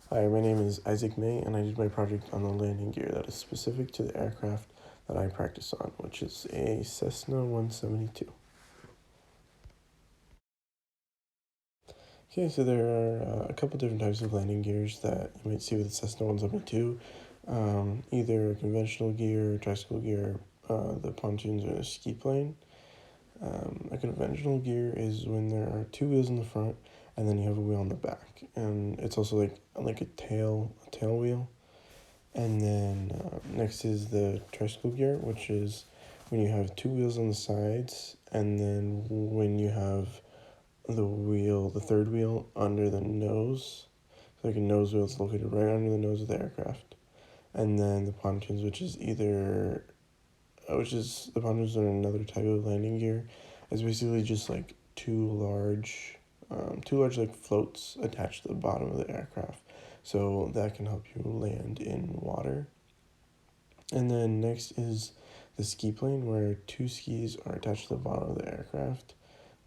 Hi, my name is Isaac May, and I did my project on the landing gear that is specific to the aircraft that I practice on, which is a Cessna 172. Okay, so there are a couple different types of landing gears that you might see with the Cessna 172. Either conventional gear, tricycle gear, the pontoons, or the ski plane. A conventional gear is when there are two wheels in the front, and then you have a wheel on the back, and it's also like a tail wheel. And then next is the tricycle gear, which is when you have two wheels on the sides, and then when you have the third wheel under the nose, so like a nose wheel is located right under the nose of the aircraft. And then the pontoons, the pontoons are another type of landing gear. It's basically just like two large like floats attached to the bottom of the aircraft, so that can help you land in water. And then next is the ski plane, where two skis are attached to the bottom of the aircraft,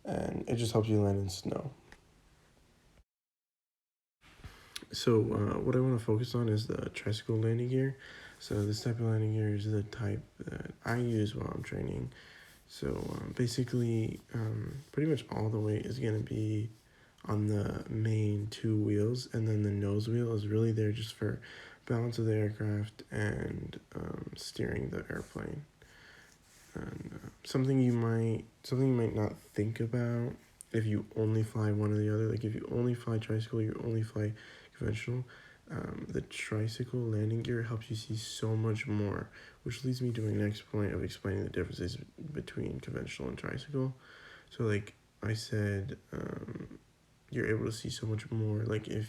and it just helps you land in snow. So what I want to focus on is the tricycle landing gear. So this type of landing gear is the type that I use while I'm training. So pretty much all the weight is going to be on the main two wheels, and then the nose wheel is really there just for balance of the aircraft and steering the airplane. And something you might not think about if you only fly one or the other. Like if you only fly tricycle, you only fly conventional. The tricycle landing gear helps you see so much more, which leads me to my next point of explaining the differences between conventional and tricycle. So like I said, you're able to see so much more. Like if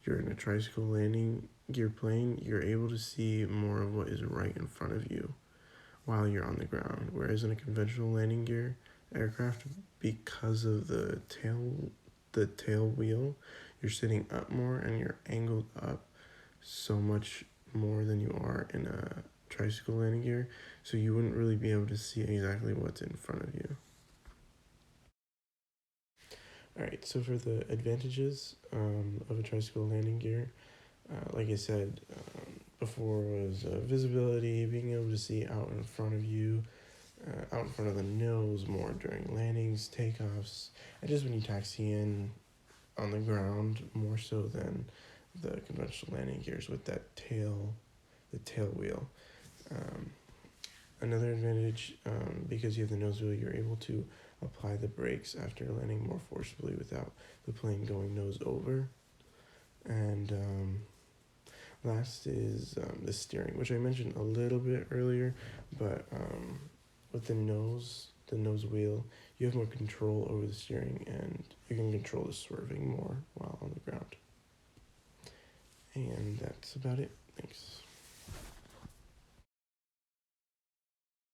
you're in a tricycle landing gear plane, you're able to see more of what is right in front of you while you're on the ground. Whereas in a conventional landing gear aircraft, because of the tail wheel, you're sitting up more and you're angled up so much more than you are in a tricycle landing gear, so you wouldn't really be able to see exactly what's in front of you. All right, so for the advantages of a tricycle landing gear, like I said before, was visibility, being able to see out in front of you, out in front of the nose more during landings, takeoffs, and just when you taxi in on the ground more so than the conventional landing gears with the tail wheel. Um, Another advantage, because you have the nose wheel, you're able to apply the brakes after landing more forcibly without the plane going nose over. And last is the steering, which I mentioned a little bit earlier, but with the nose wheel, you have more control over the steering, and you can control the swerving more while on the ground. And that's about it. Thanks.